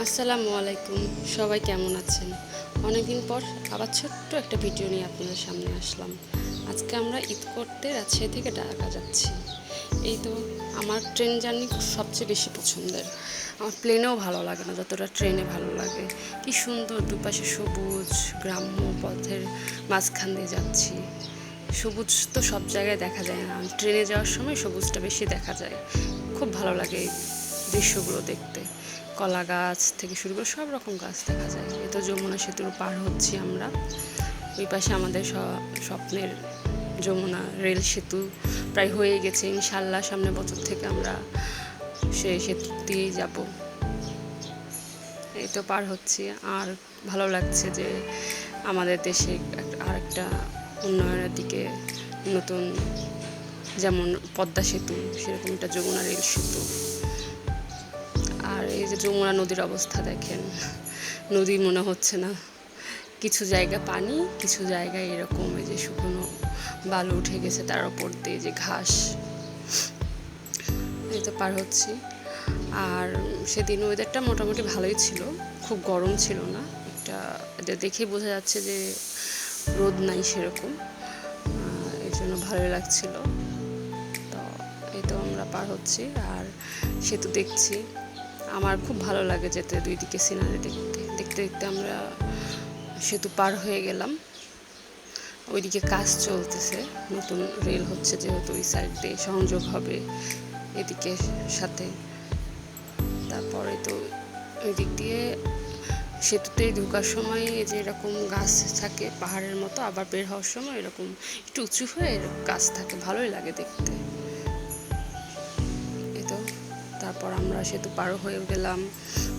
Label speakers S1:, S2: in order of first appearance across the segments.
S1: আসসালামু আলাইকুম। সবাই কেমন আছেন? অনেকদিন পর আবার ছোট্ট একটা ভিডিও নিয়ে আপনাদের সামনে আসলাম। আজকে আমরা ঈদ করতে রাজশাহী থেকে ঢাকা যাচ্ছি। এই তো আমার ট্রেন জার্নি সবচেয়ে বেশি পছন্দের। আমার প্লেনেও ভালো লাগে না যতটা ট্রেনে ভালো লাগে। কি সুন্দর দুপাশে সবুজ, গ্রাম্য পথের মাঝখান দিয়ে যাচ্ছি। সবুজ তো সব জায়গায় দেখা যায় না, ট্রেনে যাওয়ার সময় সবুজটা বেশি দেখা যায়। খুব ভালো লাগে এই দৃশ্যগুলো দেখতে। কলা গাছ থেকে শুরু করে সব রকম গাছ দেখা যায়। এ তো যমুনা সেতুর পার হচ্ছি আমরা। ওই পাশে আমাদের স্বপ্নের যমুনা রেল সেতু প্রায় হয়ে গেছে। ইনশাল্লাহ সামনের বছর থেকে আমরা সেই সেতু দিয়েই যাব। এই তো পার হচ্ছি। আর ভালো লাগছে যে আমাদের দেশে আর একটা উন্নয়নের দিকে নতুন, যেমন পদ্মা সেতু, সেরকম একটা যমুনা রেল সেতু। আর এই যে যমুনা নদীর অবস্থা দেখেন, নদী মনে হচ্ছে না। কিছু জায়গা পানি, কিছু জায়গায় এরকম এই যে শুকনো বালু উঠে গেছে, তার উপর দিয়ে যে ঘাস। এই তো পার হচ্ছি। আর সেদিন ওয়েদারটা মোটামুটি ভালোই ছিল, খুব গরম ছিল না। এটা দেখেই বোঝা যাচ্ছে যে রোদ নাই সেরকম, এর জন্য ভালোই লাগছিল। তো এই তো আমরা পার হচ্ছি আর সেতু দেখছি। আমার খুব ভালো লাগে যেতে দুই দিকে সিনারি দেখতে দেখতে দেখতে আমরা সেতু পার হয়ে গেলাম। ওইদিকে কাজ চলতেছে, নতুন রেল হচ্ছে যেহেতু ওই সাইড দিয়ে সংযোগ হবে এদিকে সাথে। তারপরে তো ওই দিক দিয়ে সেতুতে ঢোকার সময় এই যে এরকম গাছ থাকে পাহাড়ের মতো, আবার বের হওয়ার সময় এরকম একটু উঁচু হয়ে এরকম গাছ থাকে, ভালোই লাগে দেখতে। এই তো তারপর আমরা সেতু পার হয়ে গেলাম।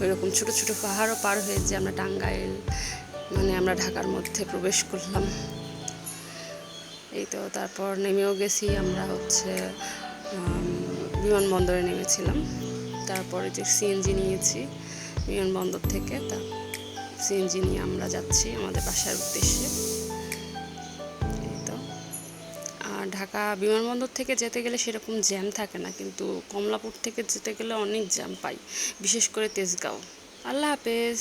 S1: ওইরকম ছোটো ছোটো পাহাড়ও পার হয়ে যে আমরা টাঙ্গাইল, মানে আমরা ঢাকার মধ্যে প্রবেশ করলাম। এই তো তারপর নেমেও গেছি আমরা বিমানবন্দরে নেমেছিলাম। তারপরে যে সিএনজি নিয়েছি বিমানবন্দর থেকে, তা সিএনজি নিয়ে আমরা যাচ্ছি আমাদের বাসার উদ্দেশ্যে। এই তো আর ঢাকা বিমানবন্দর থেকে যেতে গেলে সেরকম জ্যাম থাকে না, কিন্তু কমলাপুর থেকে যেতে গেলে অনেক জ্যাম পাই, বিশেষ করে তেজগাঁও। আল্লাহ হাফেজ।